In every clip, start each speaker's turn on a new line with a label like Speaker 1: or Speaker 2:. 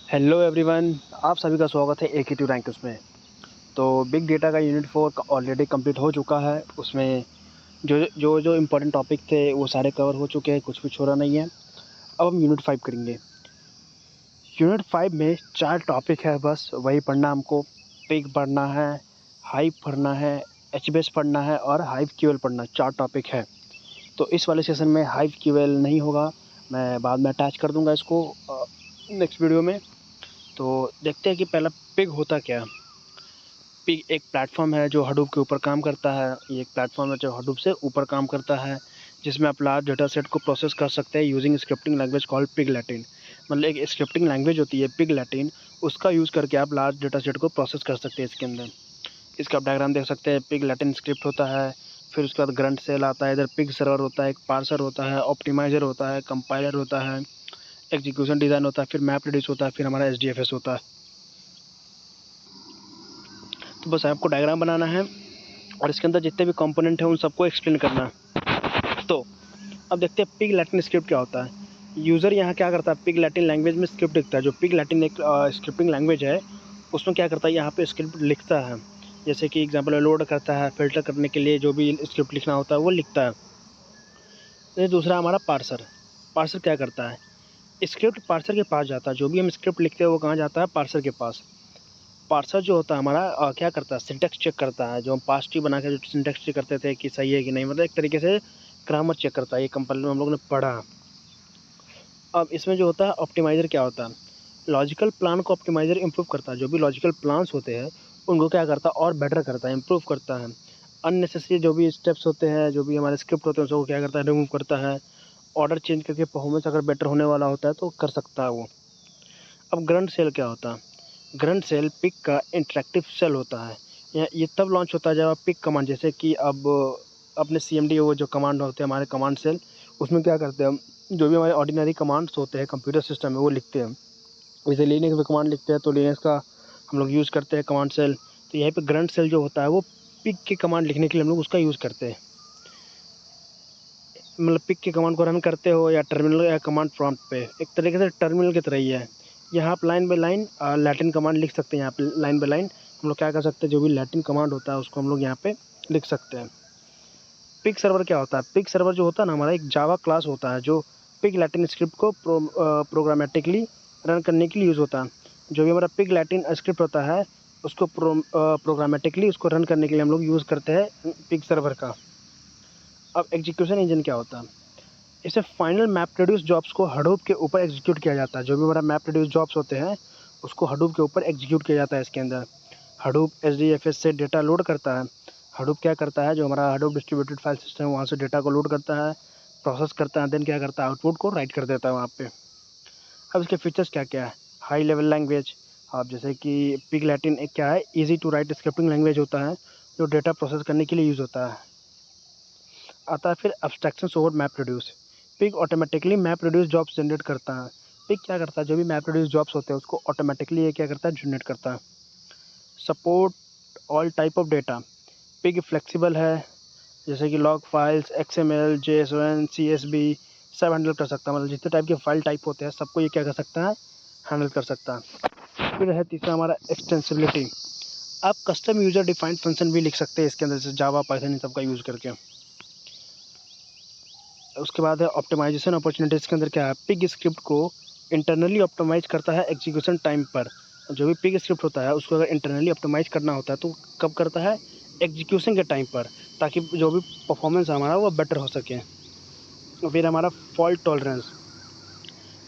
Speaker 1: Hello everyone, आप सभी का स्वागत है एक ही टू रैंक्स में। तो बिग डेटा का यूनिट 4 ऑलरेडी कंप्लीट हो चुका है। उसमें जो इम्पोर्टेंट टॉपिक थे वो सारे कवर हो चुके हैं, कुछ भी छोड़ा नहीं है। अब हम यूनिट 5 करेंगे। यूनिट 5 में 4 टॉपिक है, बस वही पढ़ना हमको। पिग पढ़ना है, हाइव पढ़ना है, एचबीएस पढ़ना है और हाइव क्यूएल पढ़ना, 4 टॉपिक है। तो इस वाले सेशन में हाइव क्यूएल नहीं होगा, मैं बाद में अटैच कर दूंगा इसको नेक्स्ट वीडियो में। तो देखते हैं कि पहला पिग होता क्या है। पिग एक प्लेटफॉर्म है जो हडूप के ऊपर काम करता है। ये एक प्लेटफॉर्म है जो हडूप से ऊपर काम करता है, जिसमें आप लार्ज डेटा सेट को प्रोसेस कर सकते हैं using scripting language called pig Latin. मतलब एक स्क्रिप्टिंग लैंग्वेज होती है पिग लैटिन, उसका यूज़ करके आप लार्ज डेटा सेट को प्रोसेस कर सकते हैं इसके अंदर। इसका आप डायग्राम देख सकते हैं। पिग लैटिन स्क्रिप्ट होता है, फिर उसके बाद ग्रंट सेल आता है, इधर पिग सर्वर होता है, एक पार्सर होता है, ऑप्टिमाइजर होता है, कंपाइलर होता है, एग्जीक्यूशन डिज़ाइन होता है, फिर मैप रिड्यूस होता है, फिर हमारा एसडीएफएस होता है। तो बस आपको डायग्राम बनाना है और इसके अंदर जितने भी कंपोनेंट हैं उन सबको एक्सप्लेन करना है। तो अब देखते हैं पिग लैटिन स्क्रिप्ट क्या होता है। यूज़र यहाँ क्या करता है, पिग लैटिन लैंग्वेज में स्क्रिप्ट लिखता है। जो पिग लैटिन एक स्क्रिप्टिंग लैंग्वेज है, उसमें क्या करता है, यहाँ पे स्क्रिप्ट लिखता है। जैसे कि एग्जांपल लोड करता है, फिल्टर करने के लिए जो भी स्क्रिप्ट लिखना होता है वो लिखता है। ये दूसरा हमारा पार्सर। पार्सर क्या करता है, स्क्रिप्ट पार्सर के पास जाता है। जो भी हम स्क्रिप्ट लिखते हैं वो कहाँ जाता है, पार्सर के पास। पार्सर जो होता है हमारा क्या करता है, सिंटैक्स चेक करता है। जो हम पास्ट ट्री बना के जो सिंटैक्स चेक करते थे कि सही है कि नहीं, मतलब एक तरीके से ग्रामर चेक करता है। ये कंपाइलर में हम लोग ने पढ़ा। अब इसमें जो होता है ऑप्टिमाइज़र क्या होता है, लॉजिकल प्लान को ऑप्टिमाइज़र इम्प्रूव करता है। जो भी लॉजिकल प्लान्स होते हैं उनको क्या करता है, और बेटर करता है, इम्प्रूव करता है। अननेसेसरी जो भी स्टेप्स होते हैं, जो भी हमारे स्क्रिप्ट होते हैं, उसको क्या करता है, रिमूव करता है। ऑर्डर चेंज करके परफॉर्मेंस अगर बेटर होने वाला होता है तो कर सकता है वो। अब ग्रंट सेल क्या होता है, ग्रंट सेल पिक का इंटरेक्टिव सेल होता है। ये तब लॉन्च होता है जब आप पिक कमांड, जैसे कि अब अपने सीएमडी वो जो कमांड होते हैं हमारे कमांड सेल, उसमें क्या करते हैं हम, जो भी हमारे ऑर्डिनरी कमांड्स होते हैं कंप्यूटर सिस्टम में वो लिखते हैं। जैसे लिनक्स में कमांड लिखते हैं तो लिनक्स का हम लोग यूज़ करते हैं कमांड सेल। तो यहीं पे ग्रंट सेल जो होता है वो पिक के कमांड लिखने के लिए हम लोग उसका यूज़ करते हैं। मतलब पिक के कमांड को रन करते हो या टर्मिनल या कमांड प्रॉम्प्ट पे, एक तरीके से टर्मिनल की तरह ही है। यहाँ आप line by line Latin command लिख सकते हैं। यहाँ पे लाइन बाय लाइन हम लोग क्या कर सकते हैं, जो भी लैटिन कमांड होता है उसको हम लोग यहाँ पे लिख सकते हैं। पिग सर्वर क्या होता है, पिग सर्वर जो होता है ना हमारा एक जावा क्लास होता है जो पिग लैटिन स्क्रिप्ट को प्रोग्रामेटिकली रन करने के लिए यूज़ होता है। जो भी हमारा पिग लैटिन स्क्रिप्ट होता है उसको प्रोग्रामेटिकली उसको रन करने के लिए हम लोग यूज़ करते हैं पिग सर्वर का। अब एग्जीक्यूशन इंजन क्या होता है, इसे फाइनल मैप रिड्यूस जॉब्स को हडूप के ऊपर एग्जीक्यूट किया जाता है। जो भी हमारा मैप रिड्यूस जॉब्स होते हैं उसको हडूप के ऊपर एग्जीक्यूट किया जाता है। इसके अंदर हडूप एसडीएफएस से डेटा लोड करता है। हडूप क्या करता है, जो हमारा हडूप डिस्ट्रीब्यूटेड फाइल सिस्टम है वहाँ से डेटा को लोड करता है, प्रोसेस करता है, देन क्या करता है, आउटपुट को राइट कर देता है वहाँ पे। अब इसके फीचर्स क्या क्या है, हाई लेवल लैंग्वेज। अब जैसे कि पिग लैटिन एक क्या है, easy to write scripting language होता है जो डेटा प्रोसेस करने के लिए यूज़ होता है। आता है फिर abstraction over map reduce. Pig automatically map reduce jobs generate करता है। पिग क्या करता है, जो भी मैप रिड्यूस जॉब्स होते हैं उसको ऑटोमेटिकली ये क्या करता है, जनरेट करता है। Support all type of data. Pig flexible है, जैसे कि log files, XML, JSON, CSV सब हैंडल कर सकता है। मतलब जितने टाइप के फाइल टाइप होते हैं सबको ये क्या कर सकता है, हैंडल कर सकता है। फिर है तीसरा हमारा एक्सटेंसिबिलिटी। आप कस्टम यूज़र डिफाइंड फंक्शन भी लिख सकते हैं इसके अंदर, जैसे जावा पाइथन इन सबका यूज़ करके। उसके बाद है ऑप्टिमाइजेशन अपॉर्चुनिटीज़। के अंदर क्या है, पिग स्क्रिप्ट को इंटरनली ऑप्टिमाइज करता है एग्जीक्यूशन टाइम पर। जो भी पिग स्क्रिप्ट होता है उसको अगर इंटरनली ऑप्टिमाइज करना होता है तो कब करता है, एग्जीक्यूशन के टाइम पर, ताकि जो भी परफॉर्मेंस हमारा वो बेटर हो सके। और फिर हमारा फॉल्ट टॉलरेंस,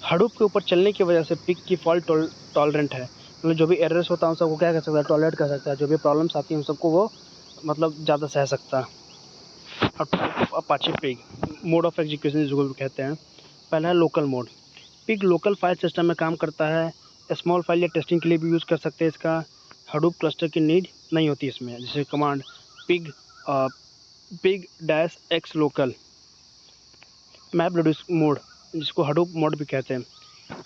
Speaker 1: हडूप के ऊपर चलने की वजह से पिग की फॉल्ट टॉलरेंट है। मतलब जो भी एरर्स होता है उन सबको क्या कर सकता है, टॉलरेट कर सकता है। जो भी प्रॉब्लम्स आती हैं उन सबको वो मतलब ज़्यादा सह सकता है। और type of Apache pig, mode of execution जिसको भी कहते हैं। पहला है local mode. Pig local file system में काम करता है, स्मॉल फाइल या टेस्टिंग के लिए भी यूज़ कर सकते हैं इसका। हडूप क्लस्टर की नीड नहीं होती इसमें। जैसे command pig pig dash x local. Map reduce mode, जिसको हडूप मोड भी कहते हैं,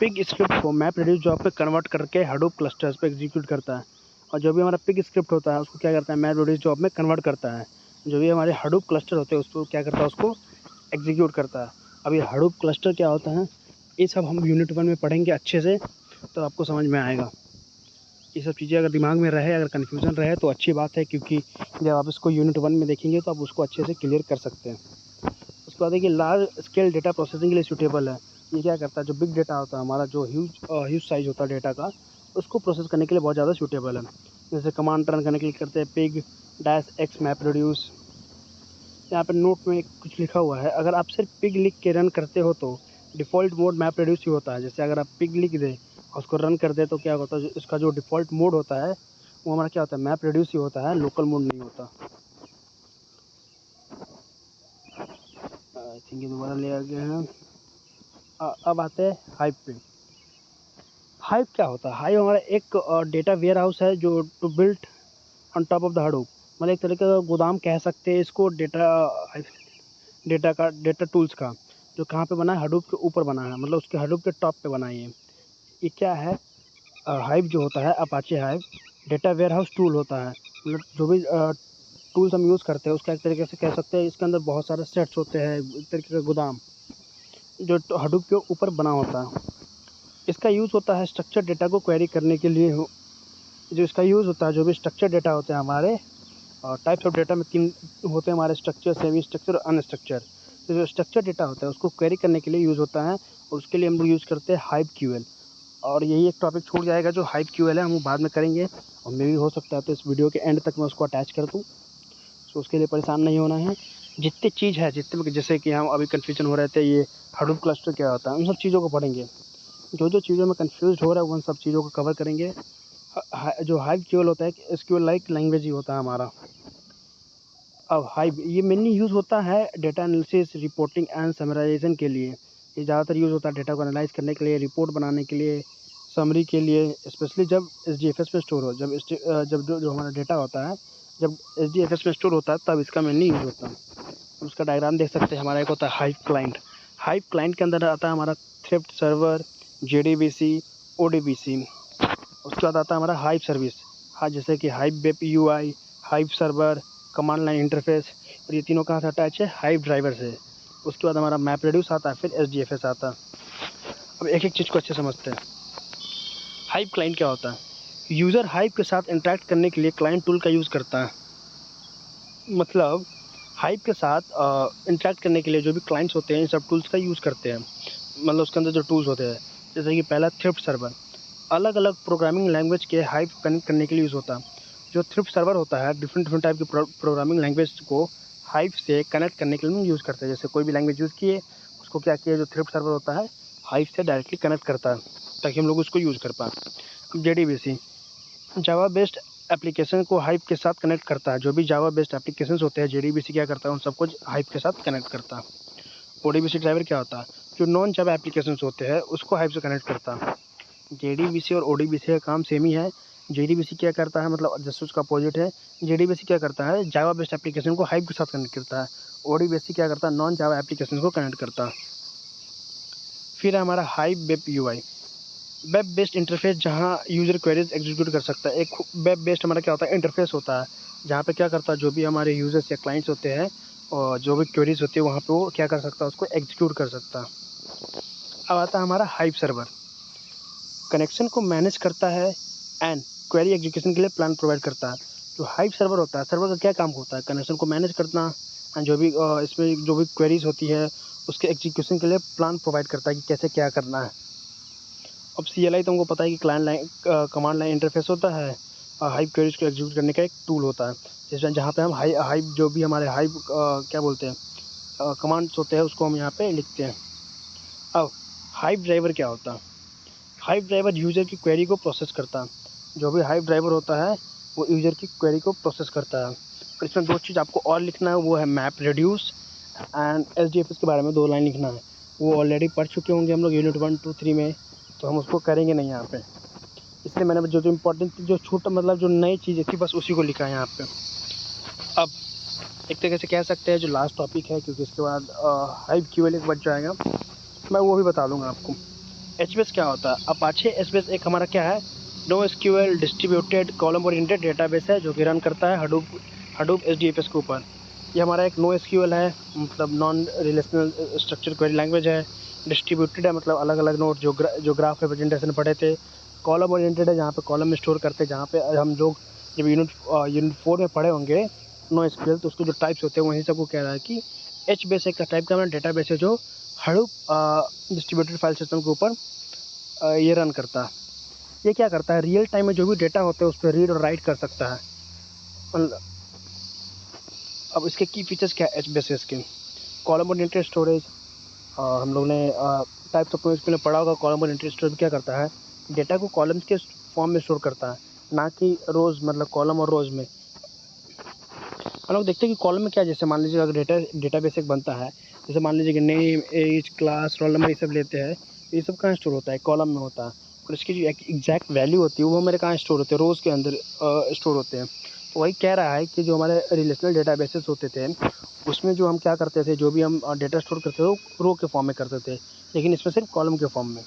Speaker 1: पिग स्क्रिप्ट को मैप रिड्यूस जॉब पे कन्वर्ट करके हडूप क्लस्टर्स पे एग्जीक्यूट करता है। और जो भी हमारा पिग स्क्रिप्ट होता है उसको क्या करता है, मैप रिड्यूस जॉब में कन्वर्ट करता है। जो भी हमारे हडूप क्लस्टर होते हैं उसको क्या करता है, उसको एग्जीक्यूट करता है। अब ये हडूप क्लस्टर क्या होता है, ये सब हम यूनिट 1 में पढ़ेंगे अच्छे से। तो आपको समझ में आएगा। ये सब चीज़ें अगर दिमाग में रहे, अगर कन्फ्यूज़न रहे तो अच्छी बात है, क्योंकि जब आप इसको यूनिट 1 में देखेंगे तो आप उसको अच्छे से क्लियर कर सकते हैं। उसके बाद देखिए लार्ज स्केल डेटा प्रोसेसिंग के लिए सूटेबल है। ये क्या करता है, जो बिग डेटा होता है हमारा, जो ह्यूज साइज़ होता है डेटा का, उसको प्रोसेस करने के लिए बहुत ज़्यादा सूटेबल है। जैसे कमांड रन करने के लिए करते हैं पिग -x मैप रिड्यूस। यहाँ पे नोट में कुछ लिखा हुआ है, अगर आप सिर्फ पिग लिख के रन करते हो तो डिफ़ॉल्ट मोड मैप रिड्यूस ही होता है। जैसे अगर आप पिग लिख दें और उसको रन कर दें तो क्या होता है, इसका जो डिफ़ॉल्ट मोड होता है वो हमारा क्या होता है, मैप रिड्यूस ही होता है, लोकल मोड नहीं होता। आई थिंक ये दोबारा ले आ गया है। अब आते हैं हाइव पे। हाइव क्या होता है? हाइव हमारा एक डेटा वेयर हाउस है जो to built on top of the Hadoop, मतलब एक तरीके का गोदाम कह सकते हैं इसको, डेटा टूल्स का, जो कहाँ पे बना है, हडूप के ऊपर बना है, मतलब उसके हडूप के टॉप पे बना है ये क्या है, हाइव जो होता है, Apache Hive data warehouse tool होता है। मतलब जो भी टूल्स हम यूज़ करते हैं उसका एक तरीके से कह सकते हैं, इसके अंदर बहुत सारे सेट्स होते हैं, एक तरीके का गोदाम जो हडूप के ऊपर बना होता है। इसका यूज़ होता है स्ट्रक्चर डेटा को क्वेरी करने के लिए। जो इसका यूज़ होता है, जो भी स्ट्रक्चर डेटा होते हैं हमारे, टाइप्स ऑफ डेटा में 3 होते हैं हमारे, स्ट्रक्चर, सेमी स्ट्रक्चर और अनस्ट्रक्चर। तो जो स्ट्रक्चर डेटा होता है उसको क्वेरी करने के लिए यूज़ होता है, और उसके लिए हम लोग यूज़ करते हैं हाइव क्यूएल। और यही एक टॉपिक छूट जाएगा जो हाइव क्यूएल है, हम वो बाद में करेंगे, और मे भी हो सकता है तो इस वीडियो के एंड तक मैं उसको अटैच कर दूँ, तो उसके लिए परेशान नहीं होना है। जितनी चीज़ है, जितने जैसे कि हम अभी कन्फ्यूजन हो रहे थे, ये हडूप क्लस्टर क्या होता है, उन सब चीज़ों को पढ़ेंगे। जो चीज़ों में कन्फ्यूज़ हो रहा है उन सब चीज़ों को कवर करेंगे। जो हाइव क्यूएल होता है एसक्यूएल लाइक लैंग्वेज ही होता है हमारा। अब हाइव ये मेनली यूज़ होता है data analysis, reporting and summarisation के लिए। ये ज़्यादातर यूज़ होता है डेटा को एनालाइज़ करने के लिए, रिपोर्ट बनाने के लिए, समरी के लिए, स्पेशली जब एसडीएफएस में स्टोर हो, जब जो हमारा डेटा होता है जब एसडीएफएस में स्टोर होता है तब इसका मेनली यूज़ होता है। उसका डायग्राम देख सकते हैं, हमारा एक होता है हाइव क्लाइंट। हाइव क्लाइंट के अंदर आता है हमारा थ्रिफ्ट सर्वर, जेडीबीसी, ओडीबीसी। उसके बाद आता है हमारा हाइव सर्विस, हाँ, जैसे कि hive web UI, hive server, command line interface, और ये तीनों कहाँ से अटैच है, हाइव ड्राइवर से। उसके बाद हमारा मैप रेड्यूस आता है, फिर एसडीएफएस आता है। अब एक एक चीज़ को अच्छे समझते हैं। हाइव क्लाइंट क्या होता है? यूज़र हाइव के साथ इंटरेक्ट करने के लिए क्लाइंट टूल का यूज़ करता है। मतलब हाइव के साथ इंटरेक्ट करने के लिए जो भी क्लाइंट्स होते हैं इन सब टूल्स का यूज़ करते हैं। मतलब उसके अंदर जो टूल्स होते हैं, जैसे कि पहला थ्रिफ्ट सर्वर, अलग अलग प्रोग्रामिंग लैंग्वेज के हाइव कनेक्ट करने के लिए यूज़ होता है। जो थ्रिफ्ट सर्वर होता है, डिफरेंट टाइप के प्रोग्रामिंग लैंग्वेज को हाइव से कनेक्ट करने के लिए हम यूज़ करते हैं। जैसे कोई भी लैंग्वेज यूज़ किए, उसको क्या किया, जो थ्रिफ्ट सर्वर होता है हाइव से डायरेक्टली कनेक्ट करता है ताकि हम लोग उसको यूज़ कर पाएँ। अब जेडीबीसी जावा बेस्ड एप्लीकेशन को हाइव के साथ कनेक्ट करता है। जो भी जावा बेस्ड एप्लीकेशंस होते हैं, जेडीबीसी क्या करता है, उन सबको हाइव के साथ कनेक्ट करता है। ओडीबीसी ड्राइवर क्या होता है, जो नॉन जावा एप्लीकेशंस होते हैं उसको हाइव से कनेक्ट करता है। जेडीबीसी और ओडीबीसी का काम सेम ही है। जेडीबीसी क्या करता है, मतलब जस्ट उसका अपोजिट है। जेडीबीसी क्या करता है, जावा बेस्ड एप्लीकेशन को हाइव के साथ कनेक्ट करता है। ओडीबीसी क्या करता है, नॉन जावा एप्लीकेशन को कनेक्ट करता है। फिर हमारा hive web UI, web based interface, जहाँ यूज़र क्वेरीज एग्जीक्यूट कर सकता है। एक वेब बेस्ड हमारा क्या होता है, इंटरफेस होता है, जहाँ पे क्या करता है, जो भी हमारे यूज़र्स या क्लाइंट्स होते हैं और जो भी क्वेरीज होती है वहाँ पे वो क्या कर सकता है, उसको एग्जीक्यूट कर सकता है। अब आता है हमारा हाइव सर्वर, कनेक्शन को मैनेज करता है एंड क्वेरी एग्जीक्यूशन के लिए प्लान प्रोवाइड करता है। जो हाइव सर्वर होता है, सर्वर का क्या काम होता है, कनेक्शन को मैनेज करना एंड जो भी इसमें जो भी क्वेरीज होती है उसके एग्जीक्यूशन के लिए प्लान प्रोवाइड करता है कि कैसे क्या करना है। अब CLI तुमको पता है कि client line command line interface होता है, हाइव क्वेरीज को एग्जीक्यूट करने का एक टूल होता है, जिसमें जहाँ पे हम हाइव जो भी हमारे हाइव क्या बोलते हैं कमांड्स होते हैं उसको हम यहाँ पे लिखते हैं। अब हाइव ड्राइवर क्या होता है? हाइव ड्राइवर यूज़र की क्वेरी को प्रोसेस करता है। जो भी हाइव ड्राइवर होता है वो यूज़र की क्वेरी को प्रोसेस करता है। और इसमें 2 चीज़ आपको और लिखना है, वो है मैप रेड्यूस एंड एसडीएफएस के बारे में 2 लाइन लिखना है। वो ऑलरेडी पढ़ चुके होंगे हम लोग यूनिट 1, 2, 3 में, तो हम उसको करेंगे नहीं यहाँ पे। इसलिए मैंने जो इम्पोर्टेंट, जो छोटा, मतलब जो नई चीज़ें थी बस उसी को लिखा है यहाँ पे। अब एक तरीके से कह सकते हैं जो लास्ट टॉपिक है, क्योंकि इसके बाद हाइव क्यूएल एक बच जाएगा, मैं वो भी बता दूँगा आपको। एचबीएस क्या होता है? अपाचे एचबीएस एक हमारा क्या है, no SQL distributed column oriented database है जो कि रन करता है हडूप एसडीएफएस के ऊपर। ये हमारा एक नो एसक्यूएल है, मतलब non relational structure query language है। डिस्ट्रीब्यूटेड है, मतलब अलग अलग नोड जो ग्राफ रिप्रेजेंटेशन पढ़े थे। कॉलम ओरिएंटेड है, जहाँ पे कॉलम में स्टोर करते हैं, जहाँ पे हम लोग जब यूनिट 4 में पढ़े होंगे नो एसक्यूएल, तो उसके जो टाइप्स होते हैं वहीं सबको कह रहा है कि एच बेस एक टाइप का डेटा बेस है जो हडूप डिस्ट्रीब्यूटेड फाइल सिस्टम के ऊपर ये रन करता है। ये क्या करता है, रियल टाइम में जो भी डेटा होते हैं उस पर रीड और राइट कर सकता है। अब इसके की फीचर्स क्या है एच बेस के? कॉलम ओरिएंटेड स्टोरेज, हम लोग ने टाइप्स ऑफ स्कूल में पढ़ा होगा। कॉलम ओरिएंटेड स्टोरेज क्या करता है, डेटा को कॉलम्स के फॉर्म में स्टोर करता है, ना कि रोज़, मतलब कॉलम और रोज़ में। हम लोग देखते हैं कि कॉलम में क्या, जैसे मान लीजिए अगर डेटाबेस एक बनता है, जैसे मान लीजिए कि name, age, class, roll number, ये सब लेते हैं, ये सब कहाँ स्टोर होता है, कॉलम में होता है। और इसकी जो एग्जैक्ट वैल्यू होती है वो मेरे कहाँ स्टोर होते हैं, रोज़ के अंदर स्टोर होते हैं। तो वही कह रहा है कि जो हमारे रिलेशनल डेटाबेसेस होते थे उसमें जो हम क्या करते थे, जो भी हम डेटा स्टोर करते थे वो रो के फॉर्म में करते थे, लेकिन इसमें सिर्फ कॉलम के फॉर्म में।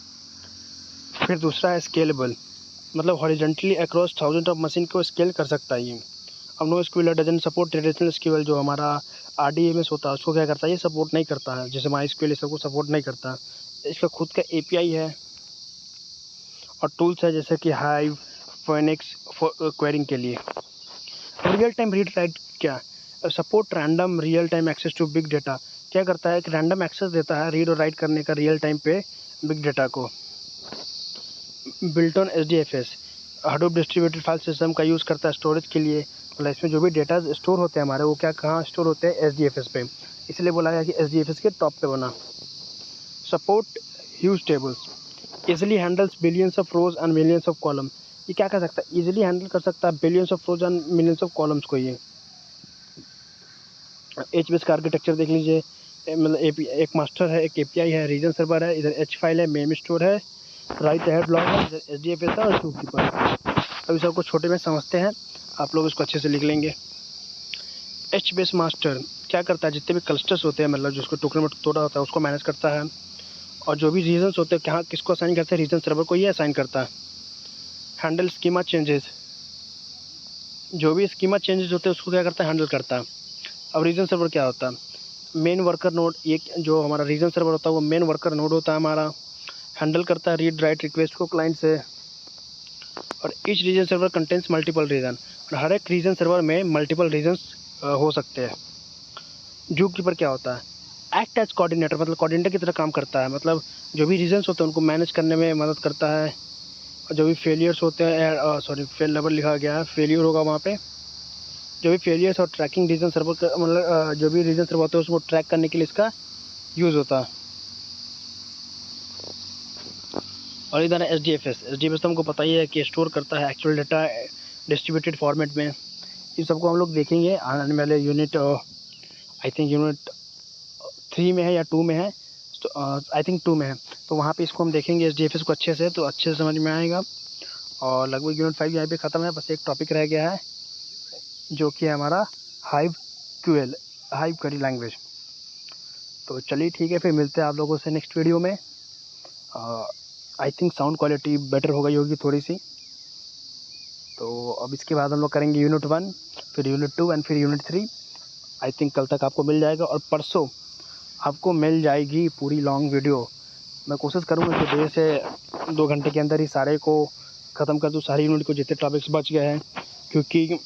Speaker 1: फिर दूसरा है स्केलेबल, मतलब horizontally across thousand of machine को स्केल कर सकता है ये। अब no SQL doesn't support traditional SQL, जो हमारा आरडीएमएस होता है उसको क्या करता है, ये सपोर्ट नहीं करता है, जैसे माई एसक्यूएल ये सबको सपोर्ट नहीं करता। इसका खुद का एपीआई है और टूल्स है, जैसे कि हाइव, फोएनिक्स क्वेरिंग के लिए। रियल टाइम रीड राइट क्या, support random real time access to big data, क्या करता है कि रैंडम एक्सेस देता है रीड और राइट करने का रियल टाइम पे बिग डेटा को। Built on H D F S, Hadoop distributed file system का यूज़ करता है स्टोरेज के लिए। मतलब इसमें जो भी डेटा स्टोर होते हैं हमारे, वो क्या कहाँ स्टोर होते हैं, एच डी एफ एस पे, इसलिए बोला गया कि एच डी एफ एस के टॉप पे बना। Support huge tables, easily handles billions of rose and millions of column, ये क्या कर सकता है, इजिली हैंडल कर सकता है billions of rose and millions of columns को। ये एच बेस का आर्किटेक्चर देख लीजिए, मतलब एक मास्टर है, एक एपीआई है, रीजन सर्वर है, इधर एच फाइल है, मेम स्टोर है, राइट हेड ब्लॉक है, इधर एच डी एफ एस है और शूकीपर है। अभी सबको छोटे में समझते हैं, आप लोग इसको अच्छे से लिख लेंगे। एच बेस मास्टर क्या करता है, जितने भी क्लस्टर्स होते हैं, मतलब जिसको टुकड़े में तोड़ा होता है उसको मैनेज करता है, और जो भी रीजन्स होते हैं कहाँ किसको असाइन करते हैं, रीजन सर्वर को ये असाइन करता है। हैंडल स्कीमा चेंजेस, जो भी स्कीमा चेंजेस होते हैं उसको क्या करता है, हैंडल करता है। अब रीजन सर्वर क्या होता है, मेन वर्कर नोड, ये जो हमारा रीजन सर्वर होता है वो मेन वर्कर नोड होता है हमारा, हैंडल करता है रीड राइट रिक्वेस्ट को क्लाइंट से। और each region server contents multiple region, और हर एक रीजन सर्वर में मल्टीपल रीजन्स हो सकते हैं। जू कीपर क्या होता है, एक्ट एज कोऑर्डिनेटर, मतलब कोऑर्डिनेटर की तरह काम करता है, मतलब जो भी रीजन्स होते हैं उनको मैनेज करने में मदद करता है। और जो भी फेलियर्स होते हैं, सॉरी फेल लेवल लिखा गया है, फेलियर होगा वहाँ पे, जो भी फेलियर्स और ट्रैकिंग रीजन सर्वर मतलब जो भी रीजन सर्वर होते हैं उसको ट्रैक करने के लिए इसका यूज़ होता है। और इधर है H D F S, H D F S तो हमको पता ही है कि स्टोर करता है एक्चुअल डेटा डिस्ट्रीब्यूटेड फॉर्मेट में। इस सबको हम लोग देखेंगे आने वाले यूनिट, आई थिंक यूनिट 3 में है या 2 में है, तो आई थिंक 2 में है, तो वहाँ पे इसको हम देखेंगे एच डी एफ एस को अच्छे से, तो अच्छे से समझ में आएगा। और लगभग यूनिट 5 यहाँ पे ख़त्म है, बस एक टॉपिक रह गया है जो कि है हमारा hive QL, hive query language. तो चलिए ठीक है, फिर मिलते हैं आप लोगों से नेक्स्ट वीडियो में। I think sound quality better हो गई होगी थोड़ी सी। तो अब इसके बाद हम लोग करेंगे यूनिट 1, फिर यूनिट 2 एंड फिर यूनिट 3। आई थिंक कल तक आपको मिल जाएगा, और परसों आपको मिल जाएगी पूरी लॉन्ग वीडियो। मैं कोशिश करूँगा कि 1.5 से 2 घंटे के अंदर ही सारे को ख़त्म कर दूँ, सारी यूनिट को जितने टॉपिक्स बच गए हैं, क्योंकि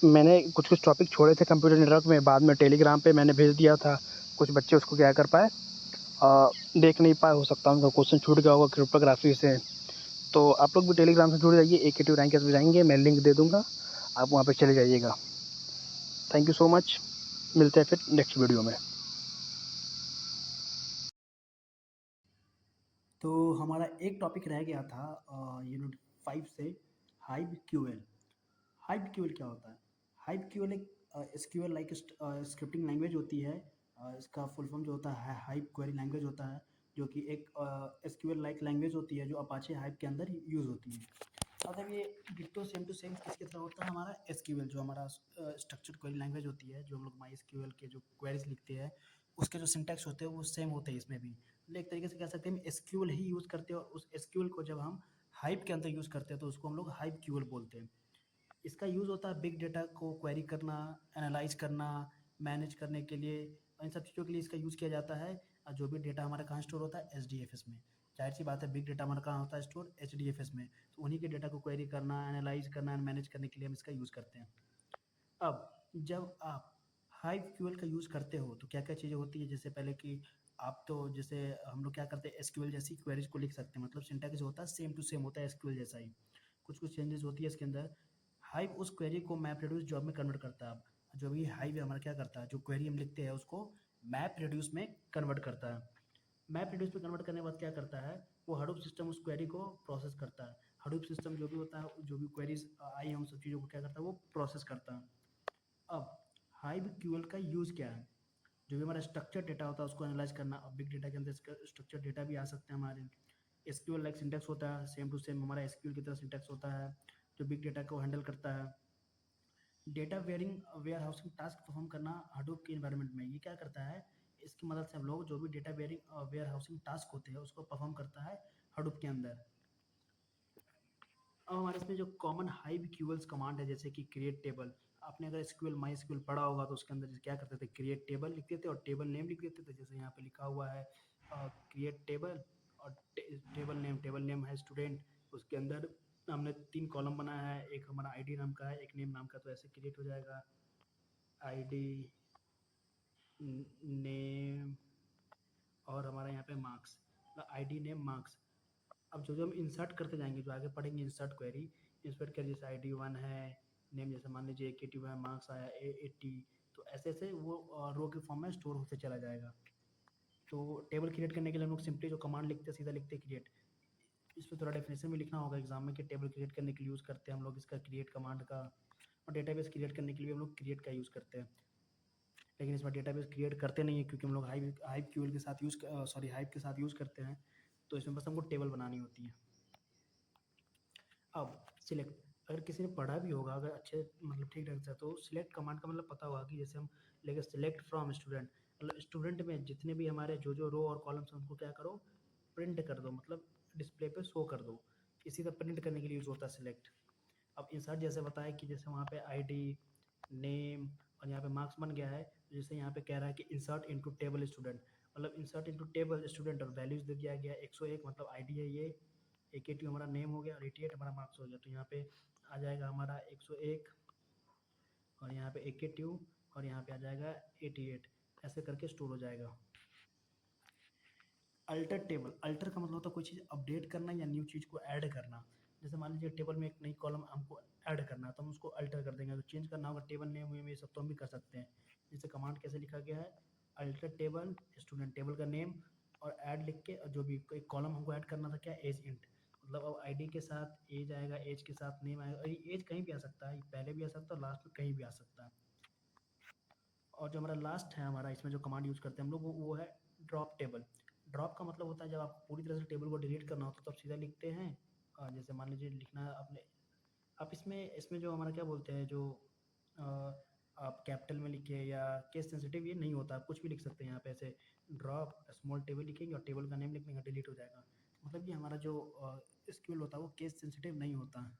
Speaker 1: मैंने कुछ कुछ टॉपिक छोड़े थे कंप्यूटर नेटवर्क में, बाद में टेलीग्राम पे मैंने भेज दिया था, कुछ बच्चे उसको क्या कर पाए, देख नहीं पाए, हो सकता है उनका क्वेश्चन छूट गया होगा क्रिप्टोग्राफी से। तो आप लोग भी टेलीग्राम से जुड़ जाइए, AKT रैंकर्स में जाएंगे, मैं लिंक दे दूँगा, आप वहाँ पे चले जाइएगा। थैंक यू सो मच, मिलते हैं फिर नेक्स्ट वीडियो में।
Speaker 2: तो हमारा एक टॉपिक रह गया था यूनिट 5 से, हाइव क्यूएल। हाइव क्यूएल क्या होता है? हाइव क्यूएल एक एसक्यूएल लाइक स्क्रिप्टिंग लैंग्वेज होती है। इसका फुल फॉर्म जो होता है हाइव क्वेरी लैंग्वेज होता है, जो कि एक एसक्यूएल लाइक लैंग्वेज होती है जो अपाचे हाइव के अंदर यूज़ होती है। मतलब ये डिट्टो सेम टू सेम किसकी तरह होता है, हमारा एसक्यूएल जो हमारा स्ट्रक्चर्ड क्वेरी लैंग्वेज होती है, जो हम लोग माई एसक्यूएल के जो क्वेरीज लिखते हैं उसके जो सिंटैक्स होते हैं वो सेम होते हैं इसमें भी। मतलब एक तरीके से कह सकते हैं हम एसक्यूएल ही यूज़ करते हैं, और उस एसक्यूएल को जब हम हाइव के अंदर यूज़ करते हैं तो उसको हम लोग हाइव क्यूएल बोलते हैं। इसका यूज़ होता है बिग डेटा को क्वेरी करना, एनालाइज करना, मैनेज करने के लिए, इन सब चीज़ों के लिए इसका यूज़ किया जाता है। जो भी डेटा हमारा कहाँ स्टोर होता है, एचडीएफएस में। जाहिर सी बात है, बिग डेटा हमारा कहाँ होता है स्टोर, एचडीएफएस में। तो उन्हीं के डेटा को क्वेरी करना, एनालाइज करना एंड मैनेज करने के लिए हम इसका यूज़ करते हैं। अब जब आप हाइव क्यूएल का यूज़ करते हो तो क्या क्या चीज़ें होती है, जैसे पहले कि आप तो जैसे हम लोग क्या करते हैं, एसक्यूएल जैसी क्वेरीज को लिख सकते हैं, मतलब सिंटैक्स जो होता है सेम टू सेम होता है एसक्यूएल जैसा ही। कुछ कुछ चेंजेस होती है इसके अंदर। हाइव उस क्वेरी को मैप रेड्यूस जॉब में कन्वर्ट करता है। अब जो भी हाइव है हमारा क्या करता है, जो क्वेरी हम लिखते हैं उसको मैप रेड्यूस में कन्वर्ट करता है। मैप रेड्यूस में कन्वर्ट करने के बाद क्या करता है, वो हडूप सिस्टम उस क्वेरी को प्रोसेस करता है। हडूप सिस्टम जो भी होता है, जो भी क्वेरीज आई है उन सब चीज़ों को क्या करता है, वो प्रोसेस करता है। अब हाइव क्यूएल का यूज़ क्या है, जो भी हमारा स्ट्रक्चर डेटा होता है उसको एनालाइज करना। अब बिग डेटा के अंदर स्ट्रक्चर डेटा भी आ सकते हैं हमारे। एसक्यूएल लाइक सिंटैक्स होता है, सेम टू सेम हमारा एसक्यूएल की तरह सिंटैक्स होता है जो बिग डेटा को हैंडल करता है। Data warehousing task perform करना हडूप के इन्वायरमेंट में, ये क्या करता है, इसकी मदद से हम लोग जो भी डेटा वेयर हाउसिंग टास्क होते हैं उसको परफॉर्म करता है हडूप के अंदर। अब हमारे इसमें जो कॉमन हाइव क्यूएल्स कमांड है, जैसे कि क्रिएट टेबल। आपने अगर एसक्यूएल माई एसक्यूएल पढ़ा होगा तो उसके अंदर क्या करते थे, क्रिएट टेबल लिखते थे और टेबल नेम लिख देते थे। जैसे यहाँ पे लिखा हुआ है क्रिएट टेबल और टेबल नेम है स्टूडेंट। उसके अंदर हमने 3 कॉलम बनाया है, एक हमारा आईडी नाम का है, एक नेम नाम का। तो ऐसे क्रिएट हो जाएगा आईडी, नेम और हमारा यहाँ पे मार्क्स, आईडी नेम मार्क्स। अब जो जो हम इंसर्ट करते जाएंगे, जो आगे पढ़ेंगे इंसर्ट क्वेरी, इंसर्ट कर जैसे आई डी 1 है, नेम जैसे मान लीजिए 82 है, मार्क्स आया 80। तो ऐसे ऐसे वो रो के फॉर्म में स्टोर होते चला जाएगा। तो टेबल क्रिएट करने के लिए हम लोग सिंपली जो कमांड लिखते हैं सीधा लिखते क्रिएट। इस पर थोड़ा डेफिनेशन भी लिखना होगा एग्जाम में कि टेबल क्रिएट करने के लिए यूज़ करते हैं हम लोग इसका क्रिएट कमांड का, और डेटाबेस क्रिएट करने के लिए हम लोग क्रिएट का यूज़ करते हैं। लेकिन इसमें डेटाबेस क्रिएट करते नहीं है क्योंकि हम लोग हाइव क्यूएल के साथ हाइव के साथ यूज़ करते हैं। तो इसमें बस हमको टेबल बनानी होती है। अब सिलेक्ट, अगर किसी ने पढ़ा भी होगा अगर अच्छे मतलब ठीक ढंग से, तो सिलेक्ट कमांड का मतलब पता होगा कि जैसे हम लेके सिलेक्ट फ्रॉम स्टूडेंट, मतलब स्टूडेंट में जितने भी हमारे जो जो रो और कॉलम्स हैं उनको क्या करो, प्रिंट कर दो, मतलब डिस्प्ले पे शो कर दो। इसी का प्रिंट करने के लिए यूज़ होता है सिलेक्ट। अब इंसर्ट जैसे बताया कि जैसे वहाँ पे आईडी, नेम और यहाँ पे मार्क्स बन गया है, तो जैसे यहाँ पे कह रहा है कि इंसर्ट इनटू टेबल स्टूडेंट, मतलब इंसर्ट इनटू टेबल स्टूडेंट और वैल्यूज दे दिया गया 101, मतलब आईडी है ये, 82 हमारा नेम हो गया और 88 हमारा मार्क्स हो गया। तो यहाँ पे आ जाएगा हमारा 101 और यहाँ पे 82 और यहाँ पे आ जाएगा 88, ऐसे करके स्टोर हो जाएगा। अल्टर टेबल, अल्टर का मतलब होता है कोई चीज़ अपडेट करना या न्यू चीज़ को ऐड करना। जैसे मान लीजिए टेबल में एक नई कॉलम हमको ऐड करना है तो हम उसको अल्टर कर देंगे। अगर चेंज करना होगा टेबल नेम में ये सब तो हम भी कर सकते हैं। जैसे कमांड कैसे लिखा गया है, अल्टर टेबल स्टूडेंट, टेबल का नेम और ऐड लिख के, और जो भी एक कॉलम हमको ऐड करना था क्या, एज इंट, मतलब अब आईडी के साथ एज आएगा, एज के साथ नेम आएगा, और ये एज कहीं भी आ सकता है, पहले भी आ सकता है और लास्ट में कहीं भी आ सकता है। और जो हमारा लास्ट है, हमारा इसमें जो कमांड यूज़ करते हैं हम लोग वो है ड्रॉप टेबल। ड्रॉप का मतलब होता है जब आपको पूरी तरह से टेबल को डिलीट करना होता है तो आप सीधा लिखते हैं, जैसे मान लीजिए लिखना है आपने, आप इसमें इसमें जो हमारा क्या बोलते हैं, जो अ, आप कैपिटल में लिखिए या केस सेंसिटिव, ये नहीं होता, आप कुछ भी लिख सकते हैं यहाँ पे। ऐसे ड्रॉप स्मॉल टेबल लिखेंगे और टेबल का नेम लिखने का डिलीट हो जाएगा। मतलब ये हमारा जो स्क्यूल होता है वो केस सेंसिटिव नहीं होता है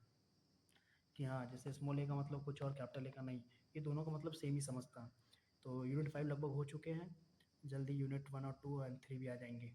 Speaker 2: कि हाँ जैसे स्मॉल ए का मतलब कुछ और कैपिटल ए का नहीं, ये दोनों का मतलब सेम ही समझता है। तो यूनिट 5 लगभग हो चुके हैं, जल्दी यूनिट 1 और 2 एंड 3 भी आ जाएंगे।